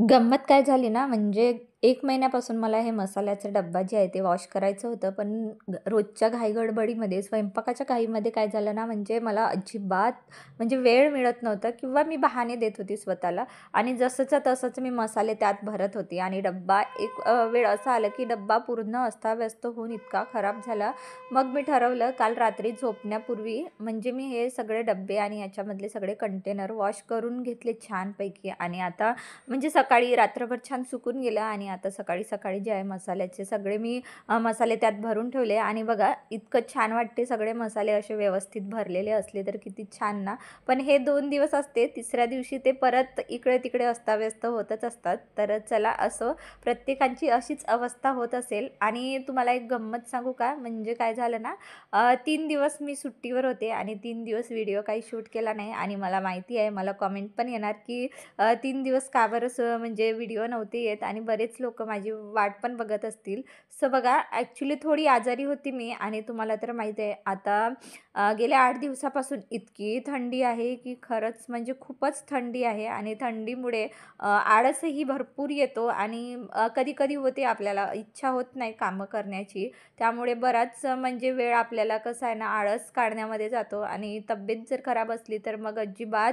गंमत काय झाली ना, म्हणजे 1 महिन्यापासून मला हे मसाल्याचा डब्बा जे आहे ते वॉश करायचं होतं. पण रोजच्या घाई-गडबडीमध्ये, स्वयंपाकाच्या घाईमध्ये काय झालं ना, म्हणजे मला अजिबात म्हणजे वेळ मिळत नव्हता किंवा मी बहाणे देत होती स्वतःला आणि जसंच्या तसंच मी मसाले त्यात भरत होती आणि डब्बा एक वेळ असा आला, की डब्बा पूर्ण अस्ताव्यस्त होऊन इतका खराब झाला. मग मी ठरवलं काल रात्री झोपण्यापूर्वी म्हणजे मी हे सगळे डब्बे आणि याच्यामधले सगळे कंटेनर वॉश करून घेतले छानपैकी आणि आता म्हणजे सकाळी रात्रभर छान सुकून गेलं आणि आता सकाळी-सकाळी जे आहे मसाल्याचे सगळे मी मसाले त्यात भरून ठेवले आणि बघा इतकं छान वाटते सगळे मसाले असे व्यवस्थित भरलेले असले तर किती छान ना. पण हे 2 दिवस असते, तिसऱ्या दिवशी ते परत इकडे-तिकडे अस्ताव्यस्त होतच असतात. तर चला असं प्रत्येकाची अशीच अवस्था होत असेल आणि तुम्हाला एक गंमत सांगू का? म्हणजे काय झालं ना, 3 दिवस मी सुट्टीवर होते आणि 3 दिवस व्हिडिओ काही शूट केला नाही आणि मला माहिती आहे मला कमेंट पण येणार की 3 दिवस का बरं म्हणजे व्हिडिओ नव्हते येत आणि बरेच लोकं माझी वाट पण बघत असतील. सो बघा ॲक्चुअली थोडी आजारी होती मी आणि तुम्हाला तर माहीत आहे आता गेल्या 8 दिवसापासून इतकी थंडी आहे की खरंच म्हणजे खूपच थंडी आहे आणि थंडीमुळे आळसही भरपूर येतो आणि कधी-कधी होते आपल्याला इच्छा होत नाही कामं करण्याची. त्यामुळे बराच म्हणजे वेळ आपल्याला कसं आहे ना आळस काढण्यामध्ये जातो आणि तब्येत जर खराब असली तर मग अजिबात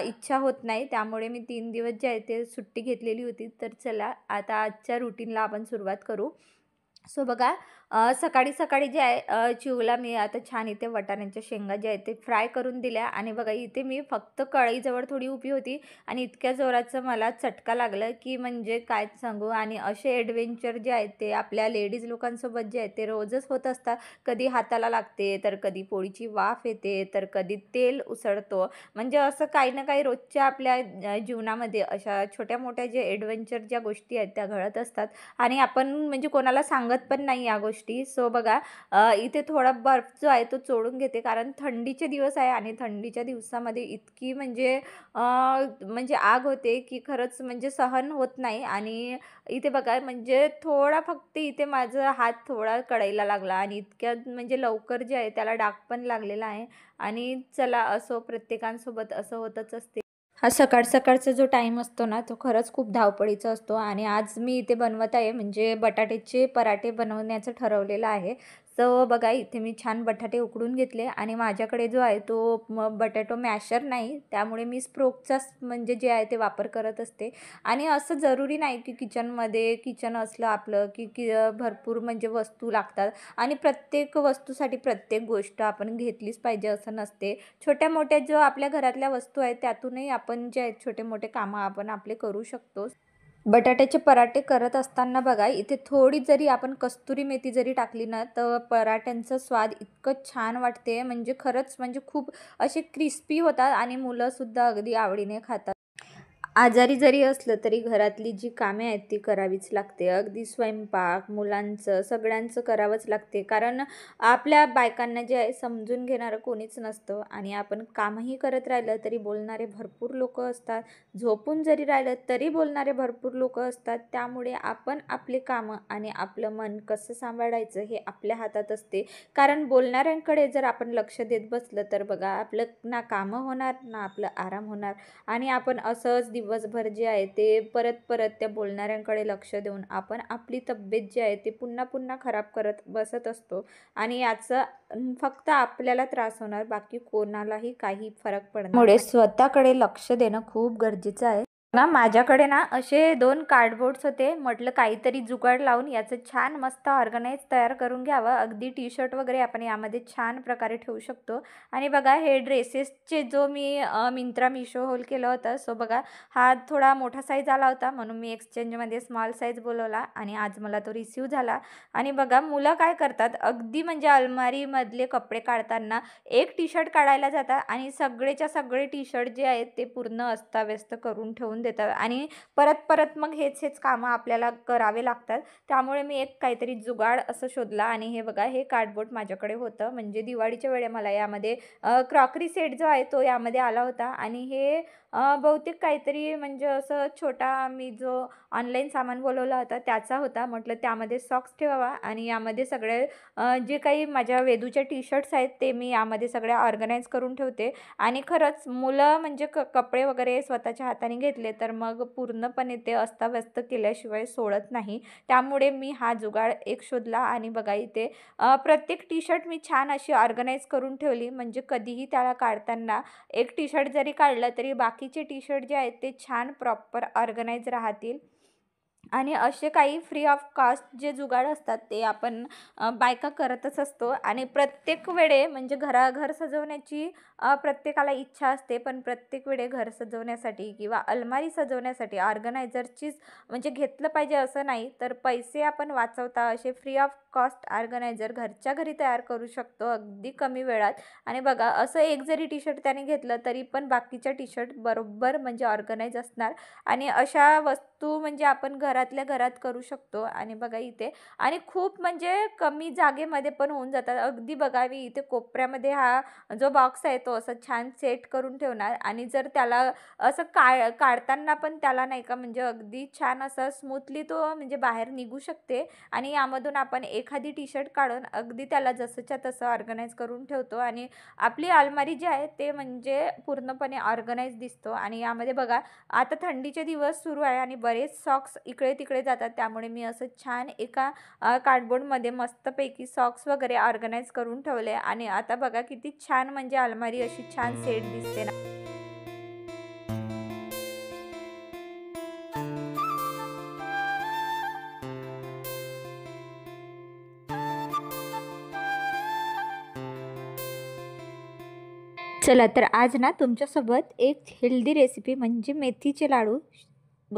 इच्छा होत नाही. त्यामुळे मी 3 दिवस जे आहे ते सुट्टी घेतलेली होती. तर चला आता आजच्या रुटीनला आपण सुरुवात करू. सो बघा सकाळी-सकाळी जे आहे चिवला मी आता छान इथे वाटाण्याच्या शेंगा ज्या आहेत ते फ्राय करून दिल्या आणि बघा इथे मी फक्त कढईजवळ थोडी उभी होती आणि इतक्या जोराचं मला चटका लागलं, की म्हणजे कायच सांगू आणि असे एडव्हेंचर जे आहेत ते आपल्या लेडीज लोकांसोबत जे आहेत ते रोजच होत असतात. कधी हाताला लागते, तर कधी पोळीची वाफ येते, तर कधी तेल उसळतो. म्हणजे असं काही ना काही रोजच्या आपल्या जीवनामध्ये अशा छोट्या-मोठ्या जे एडव्हेंचर ज्या गोष्टी आहेत त्या घडत असतात आणि आपण म्हणजे कोणाला सांगत पण नाही या गोष्टी. सो बघा इथे थोडा बर्फ जो आहे तो चोळून घेते कारण थंडीचे दिवस आहे आणि थंडीच्या दिवसामध्ये इतकी म्हणजे आग होते की खरंच म्हणजे सहन होत नाही आणि इथे बघा म्हणजे थोडा फक्त इथे माझा हात थोडा कढईला लागला आणि इतक्या म्हणजे लवकर जे आहे त्याला डाग पण लागलेला आहे आणि चला असो प्रत्येकांसोबत असं होतच असते. हा सकाळचा जो टाईम असतो ना, तो खरंच खूप धावपळीचा असतो आणि आज मी इथे बनवत आहे म्हणजे बटाट्याचे पराठे बनवण्याचं ठरवलेलं आहे. सो बघा इथे मी छान बटाटे उकडून घेतले आणि माझ्याकडे जो आहे तो बटाटो मॅशर नाही, त्यामुळे मी स्प्रोकचाच म्हणजे जे आहे ते वापर करत असते आणि असं जरुरी नाही की किचन असलं आपलं की की भरपूर म्हणजे वस्तू लागतात आणि प्रत्येक वस्तूसाठी प्रत्येक गोष्ट आपण घेतलीच पाहिजे असं नसते. छोट्या-मोठ्या जो आपल्या घरातल्या वस्तू आहेत त्यातूनही आपण जे आहेत छोटे-मोठे कामं आपण आपले करू शकतो. बटाट्याचे पराठे करत असताना बघा इथे थोडी जरी आपण कस्तुरी मेथी जरी टाकली ना, तर पराठ्यांचा स्वाद इतकं छान वाटते म्हणजे खरंच म्हणजे खूप असे क्रिस्पी होतात आणि मुलंसुद्धा अगदी आवडीने खातात. आजारी जरी असलं तरी घरातली जी कामे आहेत ती करावीच लागते. अगदी स्वयंपाक, मुलांचं, सगळ्यांचं करावंच लागते. कारण आपल्या बायकांना जे आहे समजून घेणारं कोणीच नसतं आणि आपण कामही करत राहिलं तरी बोलणारे भरपूर लोकं असतात. झोपून जरी राहिलं तरी बोलणारे भरपूर लोकं असतात. त्यामुळे आपण आपली कामं आणि आपलं मन कसं सांभाळायचं हे आपल्या हातात असते. कारण बोलणाऱ्यांकडे जर आपण लक्ष देत बसलं तर बघा आपलं ना कामं होणार, ना आपलं आराम होणार. आणि आपण असंच दिवसभर जे आहे ते परत-परत त्या बोलणाऱ्यांकडे लक्ष देऊन आपण आपली तब्येत जी आहे ती पुन्हा-पुन्हा खराब करत बसत असतो आणि याचा फक्त आपल्याला त्रास होणार, बाकी कोणालाही काही फरक पडणार नाही. त्यामुळे स्वतःकडे लक्ष देणं खूप गरजेचं आहे. ना माझ्याकडे ना असे 2 कार्डबोर्ड्स होते. म्हटलं काहीतरी जुगाड लावून याचं छान मस्त ऑर्गनाइज तयार करून घ्यावं. अगदी टी-शर्ट वगैरे आपण यामध्ये छान प्रकारे ठेवू शकतो. आणि बघा हे ड्रेसेसचे जो मी मिंत्रा मिशो होल केलं होतं. सो बघा हा थोडा मोठा साईज आला होता म्हणून मी एक्सचेंजमध्ये स्मॉल साईज बोलवला आणि आज मला तो रिसीव्ह झाला. आणि बघा मुलं काय करतात अगदी म्हणजे अलमारीमधले कपडे काढताना एक टी-शर्ट काढायला जातात आणि सगळेच्या सगळे टी-शर्ट जे आहेत ते पूर्ण अस्ताव्यस्त करून ठेवून देतात आणि परत-परत मग हेच कामं आपल्याला करावे लागतात. त्यामुळे मी एक काहीतरी जुगाड असं शोधला आणि हे बघा हे कार्डबोर्ड माझ्याकडे होतं. म्हणजे दिवाळीच्या वेळी मला यामध्ये क्रॉकरी सेट जो आहे तो यामध्ये आला होता आणि हे बहुतेक काहीतरी म्हणजे असं छोटा मी जो ऑनलाईन सामान बोलवला होता त्याचा होता. म्हटलं त्यामध्ये सॉक्स ठेवावा आणि यामध्ये सगळे जे काही माझ्या वेदूच्या टी-शर्ट्स आहेत ते मी यामध्ये सगळ्या ऑर्गनाइज करून ठेवते आणि खरंच मुलं म्हणजे कपडे वगैरे स्वतःच्या हाताने घेतले तर मग पूर्णपणे ते अस्ताव्यस्त केल्याशिवाय सोडत नाही. त्यामुळे मी हा जुगाड एक शोधला आणि बघा इथे प्रत्येक टी-शर्ट मी छान अशी ऑर्गनाइज करून ठेवली, म्हणजे कधीही त्याला काढताना एक टी-शर्ट जरी काढलं तरी बाकीचे टी-शर्ट जे आहेत ते छान प्रॉपर ऑर्गनाइज राहतील. आणि असे काही फ्री ऑफ कॉस्ट जे जुगाड असतात ते आपण बायका करतच असतो आणि प्रत्येक वेळे म्हणजे घर सजवण्याची प्रत्येकाला इच्छा असते, पण प्रत्येक वेळे घर सजवण्यासाठी किंवा अलमारी सजवण्यासाठी ऑर्गनायझरचीच म्हणजे घेतलं पाहिजे असं नाही, तर पैसे आपण वाचवता असे फ्री ऑफ कॉस्ट ऑर्गनायझर घरच्या घरी तयार करू शकतो अगदी कमी वेळात. आणि बघा असं एक जरी टी शर्ट त्याने घेतलं तरी पण बाकीच्या टी शर्ट बरोबर म्हणजे ऑर्गनाइज असणार. आणि अशा वस्तू म्हणजे आपण घरातल्या घरात करू शकतो. आणि बघा इथे आणि खूप म्हणजे कमी जागेमध्ये पण होऊन जातात. अगदी बघा मी इथे कोपऱ्यामध्ये हा जो बॉक्स आहे तो असं छान सेट करून ठेवणार आणि जर त्याला असं काढताना पण त्याला नाही का म्हणजे अगदी छान असं स्मूथली तो म्हणजे बाहेर निघू शकते. आणि यामधून आपण एखादी टी शर्ट काढून अगदी त्याला जसंच्या तसं ऑर्गनाइज करून ठेवतो आणि आपली अलमारी जी आहे ते म्हणजे पूर्णपणे ऑर्गनाइज दिसतो. आणि यामध्ये बघा आता थंडीचे दिवस सुरू आहे आणि बरेच सॉक्स इकडे तिकडे जातात, त्यामुळे मी असं छान एका कार्डबोर्डमध्ये मस्तपैकी सॉक्स वगैरे ऑर्गनाइज करून ठेवले. आणि आता बघा किती छान म्हणजे अलमारी अशी छान सेट दिसते ना. चला तर आज ना तुमच्यासोबत एक हेल्दी रेसिपी म्हणजे मेथीचे लाडू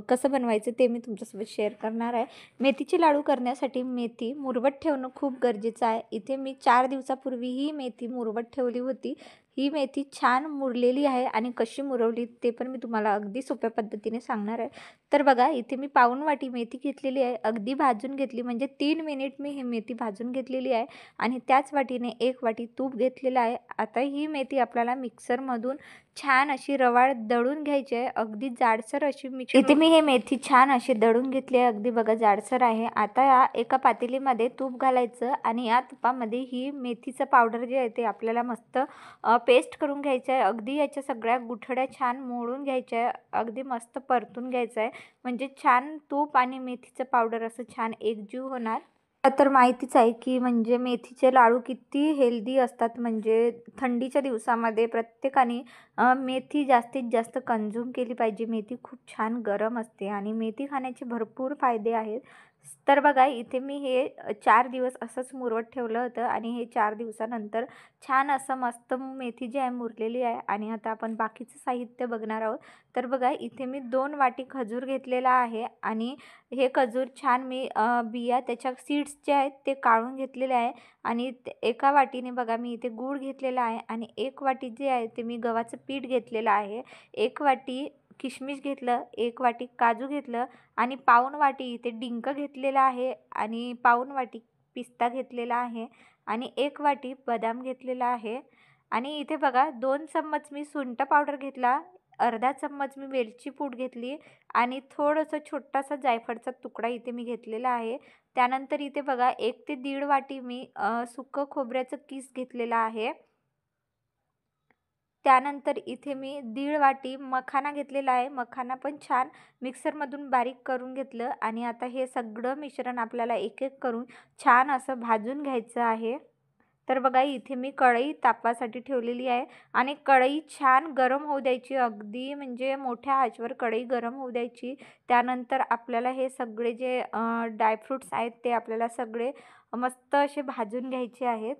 कसं बनवायचं ते मी तुमच्यासोबत शेअर करणार आहे. मेथीचे लाडू करण्यासाठी मेथी मुरवत ठेवणं खूप गरजेचं आहे. इथे मी 4 दिवसापूर्वी ही मेथी मुरवत ठेवली होती. ही मेथी छान मुरलेली आहे आणि कशी मुरवली ते पण मी तुम्हाला अगदी सोप्या पद्धतीने सांगणार आहे. तर बघा इथे मी पाऊण वाटी मेथी घेतलेली आहे, अगदी भाजून घेतली, म्हणजे 3 मिनिट मी ही मेथी भाजून घेतलेली आहे. आणि त्याच वाटीने 1 वाटी तूप घेतलेलं आहे. आता ही मेथी आपल्याला मिक्सरमधून छान अशी रवाळ दळून घ्यायची आहे, अगदी जाडसर अशी इथे मी हे मेथी छान अशी दळून घेतली आहे, अगदी बघा जाडसर आहे. आता या एका पातेलीमध्ये तूप घालायचं आणि या तुपामध्ये ही मेथीचं पावडर जे आहे ते आपल्याला मस्त पेस्ट करून घ्यायचं आहे. अगदी याच्या सगळ्या गुठळ्या छान मोडून घ्यायच्या आहे, अगदी मस्त परतून घ्यायचं आहे, म्हणजे छान तूप आणि मेथीचं पावडर असं छान एकजीव होणार. तर माहितीच आहे की म्हणजे मेथीचे लाडू किती हेल्दी असतात, म्हणजे थंडीच्या दिवसामध्ये प्रत्येकाने मेथी जास्तीत जास्त कंझ्युम केली पाहिजे. मेथी खूप छान गरम असते आणि मेथी खाण्याचे भरपूर फायदे आहेत. तर बघा इथे मी हे 4 दिवस असंच मुरवत ठेवलं होतं आणि हे 4 दिवसानंतर छान असं मस्त मेथी जी आहे मुरलेली आहे. आणि आता आपण बाकीचं साहित्य बघणार आहोत. तर बघा इथे मी 2 वाटी खजूर घेतलेला आहे आणि हे खजूर छान मी बिया त्याच्या सीड्स जे आहेत ते काढून घेतलेले आहे. आणि एका वाटीने बघा मी इथे गूळ घेतलेला आहे आणि 1 वाटी जे आहे ते मी गव्हाचं पीठ घेतलेलं आहे. 1 वाटी किशमिश घेतलं, 1 वाटी काजू घेतलं आणि पाऊण वाटी इथे डिंक घेतलेला आहे आणि पाऊण वाटी पिस्ता घेतलेला आहे आणि 1 वाटी बदाम घेतलेला आहे. आणि इथे बघा 2 चम्मच मी सुंठ पावडर घेतला, अर्धा चम्मच मी वेलची पूड घेतली आणि थोडंसं छोटासा जायफळचा तुकडा इथे मी घेतलेला आहे. त्यानंतर इथे बघा 1 ते 1.5 वाटी मी सुकं खोबऱ्याचं किस घेतलेला आहे. त्यानंतर इथे मी 1.5 वाटी मखाना घेतलेला आहे. मखाना पण छान मिक्सरमधून बारीक करून घेतलं आणि आता हे सगळं मिश्रण आपल्याला एक-एक करून छान असं भाजून घ्यायचं आहे. तर बघा इथे मी कढई तापवासाठी ठेवलेली आहे आणि कढई छान गरम होऊ द्यायची, अगदी म्हणजे मोठ्या आचेवर कढई गरम होऊ द्यायची. त्यानंतर आपल्याला हे सगळे जे ड्रायफ्रुट्स आहेत ते आपल्याला सगळे मस्त असे भाजून घ्यायचे आहेत.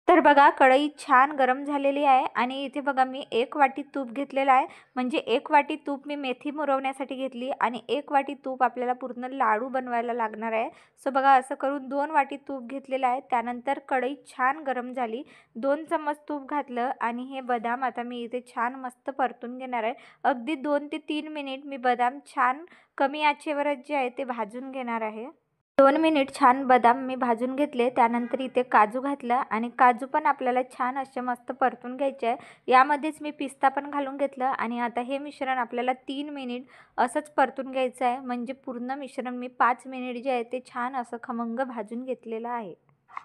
तर बघा कढई छान गरम झालेली आहे आणि इथे बघा मी 1 वाटी तूप घेतलेलं आहे, म्हणजे 1 वाटी तूप मी मेथी मुरवण्यासाठी घेतली आणि 1 वाटी तूप आपल्याला पूर्ण लाडू बनवायला लागणार आहे. सो बघा असं करून 2 वाटी तूप घेतलेलं आहे. त्यानंतर कढई छान गरम झाली, 2 चम्मच तूप घातलं आणि हे बदाम आता मी इथे छान मस्त परतून घेणार आहे. अगदी 2 ते 3 मिनिट मी बदाम छान कमी आचेवरच जे आहे ते भाजून घेणार आहे. 2 मिनिट छान बदाम मी भाजून घेतले. त्यानंतर इथे काजू घातला आणि काजू पण आपल्याला छान असे मस्त परतून घ्यायचे आहे. यामध्येच मी पिस्ता पण घालून घेतलं आणि आता हे मिश्रण आपल्याला 3 मिनिट असंच परतून घ्यायचं आहे, म्हणजे पूर्ण मिश्रण मी 5 मिनिट जे आहे ते छान असं खमंग भाजून घेतलेलं आहे.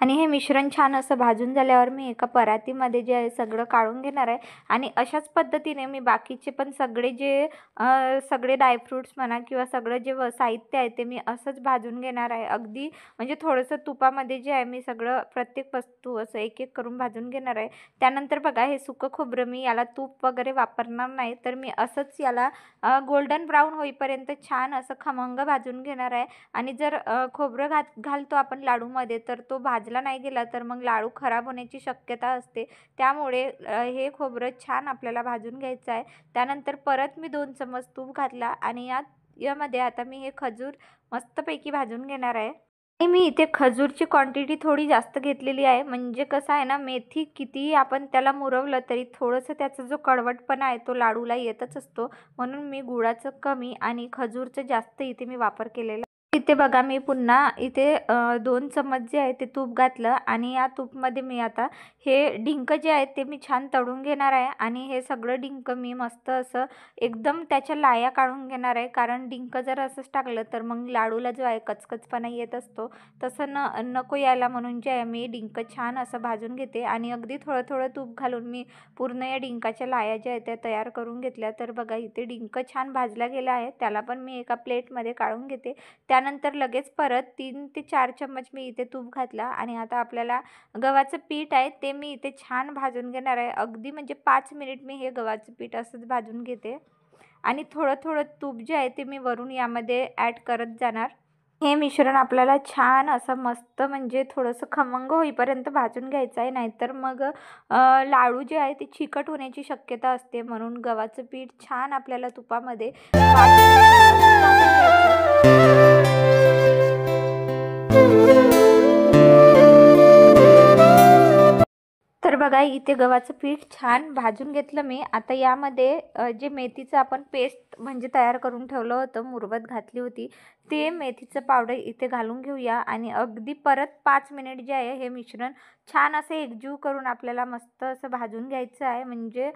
आणि हे मिश्रण छान असं भाजून झाल्यावर मी एका परातीमध्ये जे आहे सगळं काढून घेणार आहे आणि अशाच पद्धतीने मी बाकीचे पण सगळे जे सगळे ड्रायफ्रूट्स म्हणा किंवा सगळं जे साहित्य आहे ते मी असंच भाजून घेणार आहे. अगदी म्हणजे थोडंसं तुपामध्ये जे आहे मी सगळं प्रत्येक वस्तू असं एक एक करून भाजून घेणार आहे. त्यानंतर बघा हे सुकं खोबरं मी याला तूप वगैरे वापरणार नाही, तर मी असंच याला गोल्डन ब्राऊन होईपर्यंत छान असं खमंग भाजून घेणार आहे. आणि जर खोबरं घालतो आपण लाडूमध्ये तर तो भाजला नाही गेला तर मग लाडू खराब होण्याची शक्यता असते. त्यामुळे हे खोबरं छान आपल्याला भाजून घ्यायचं आहे. त्यानंतर परत मी 2 चमच तूप घातला आणि यामध्ये आता मी हे खजूर मस्तपैकी भाजून घेणार आहे. आणि मी इथे खजूरची क्वांटिटी थोडी जास्त घेतलेली आहे. म्हणजे कसं आहे ना, मेथी कितीही आपण त्याला मुरवलं तरी थोडंसं त्याचा जो कडवटपणा आहे तो लाडूला येतच असतो. म्हणून मी गुळाचं कमी आणि खजूरचं जास्त इथे मी वापर केलेला. इथे बघा मी पुन्हा इथे 2 चम्मच जे आहे ते तूप घातलं आणि या तूपमध्ये मी आता हे डिंक जे आहेत ते मी छान तळून घेणार आहे आणि हे सगळं डिंक मी मस्त असं एकदम त्याच्या लाया काढून घेणार आहे. कारण डिंक जर असंच टाकलं तर मग लाडूला जो आहे कचकचपणा येत असतो. तसं नको यायला म्हणून जे आहे मी डिंक छान असं भाजून घेते आणि अगदी थोडं थोडं तूप घालून मी पूर्ण या डिंकाच्या लाया ज्या आहेत त्या तयार करून घेतल्या. तर बघा इथे डिंक छान भाजला गेला आहे, त्याला पण मी एका प्लेटमध्ये काढून घेते. त्यानंतर लगेच परत 3 ते 4 चम्मच मी इथे तूप घातला आणि आता आपल्याला गव्हाचं पीठ आहे ते मी इथे छान भाजून घेणार आहे. अगदी म्हणजे 5 मिनिट मी हे गव्हाचं पीठ असंच भाजून घेते आणि थोडं थोडं तूप जे आहे ते मी वरून यामध्ये ॲड करत जाणार. हे मिश्रण आपल्याला छान असं मस्त म्हणजे थोडंसं खमंग होईपर्यंत भाजून घ्यायचं आहे, नाहीतर मग लाडू जे आहे ते चिकट होण्याची शक्यता असते. म्हणून गव्हाचं पीठ छान आपल्याला तुपामध्ये 5 मिनिट असं भाजून घ्यायचं. तर बघा इथे गव्हाचं पीठ छान भाजून घेतलं मी. आता यामध्ये जे मेथीचं आपण पेस्ट म्हणजे तयार करून ठेवलं होतं, मुरवत घातली होती, ते मेथीचं पावडर इथे घालून घेऊया आणि अगदी परत 5 मिनिट जे आहे हे मिश्रण छान असं एकजीव करून आपल्याला मस्त असं भाजून घ्यायचं आहे. म्हणजे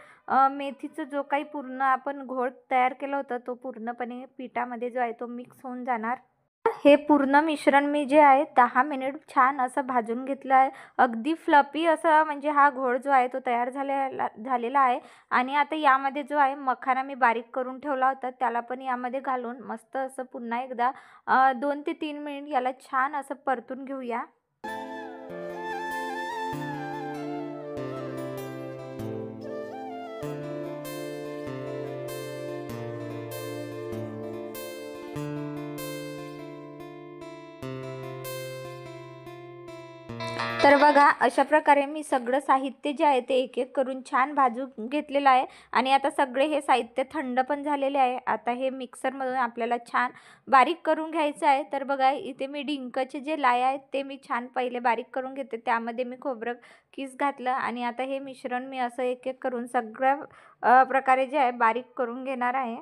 मेथीचं जो काही पूर्ण आपण घोळ तयार केलं होतं तो पूर्णपणे पिठामध्ये जो आहे तो मिक्स होऊन जाणार. हे पूर्ण मिश्रण मी जे आहे 10 मिनिट छान असं भाजून घेतलं आहे. अगदी फ्लफी असं म्हणजे हा घोळ जो आहे तो तयार झालेला आहे. आणि आता यामध्ये जो आहे मखाना मी बारीक करून ठेवला होता त्याला पण यामध्ये घालून मस्त असं पुन्हा एकदा 2 ते 3 मिनिट याला छान असं परतून घेऊया. तर बघा अशा प्रकारे मी सगळं साहित्य जे आहे ते एक एक करून छान भाजून घेतलेलं आहे आणि आता सगळे हे साहित्य थंड पण झालेले आहे. आता हे मिक्सरमधून आपल्याला छान बारीक करून घ्यायचं आहे. तर बघा इथे मी डिंकाचे जे लाया आहेत ते मी छान पहिले बारीक करून घेते. त्यामध्ये मी खोबरं किस घातलं आणि आता हे मिश्रण मी असं एक एक करून सगळ्या प्रकारे जे आहे बारीक करून घेणार आहे.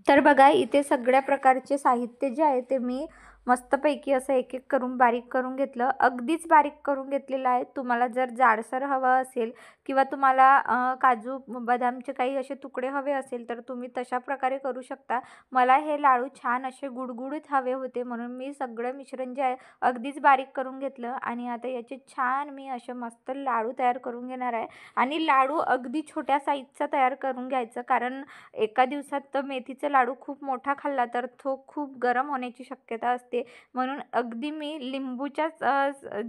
तर बघा इथे सगळ्या प्रकारचे साहित्य जे आहे ते मी मस्तपैकी असं एक एक करून बारीक करून घेतलं. अगदीच बारीक करून घेतलेलं आहे. तुम्हाला जर जाडसर हवं असेल किंवा तुम्हाला काजू बदामचे काही असे तुकडे हवे असेल तर तुम्ही तशा प्रकारे करू शकता. मला हे लाडू छान असे गुडगुडीत हवे होते म्हणून मी सगळं मिश्रण जे आहे अगदीच बारीक करून घेतलं आणि आता याचे छान मी असे मस्त लाडू तयार करून घेणार आहे. आणि लाडू अगदी छोट्या साईजचा तयार करून घ्यायचं, कारण एका दिवसात तर मेथीचा लाडू खूप मोठा खाल्ला तर तो खूप गरम होण्याची शक्यता असते. म्हणून अगदी मी लिंबूच्याच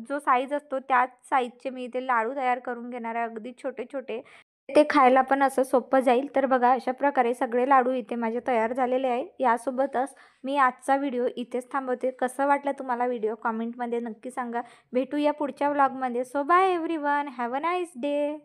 जो साईज असतो त्याच साईजचे मी इथे लाडू तयार करून घेणार आहे, अगदी छोटे छोटे. ते खायला पण असं सोपं जाईल. तर बघा अशा प्रकारे सगळे लाडू इथे माझे तयार झालेले आहे. यासोबतच मी आजचा व्हिडिओ इथेच थांबवते. कसं वाटलं तुम्हाला व्हिडिओ कमेंटमध्ये नक्की सांगा. भेटूया पुढच्या व्लॉगमध्ये. So bye everyone, have a nice day.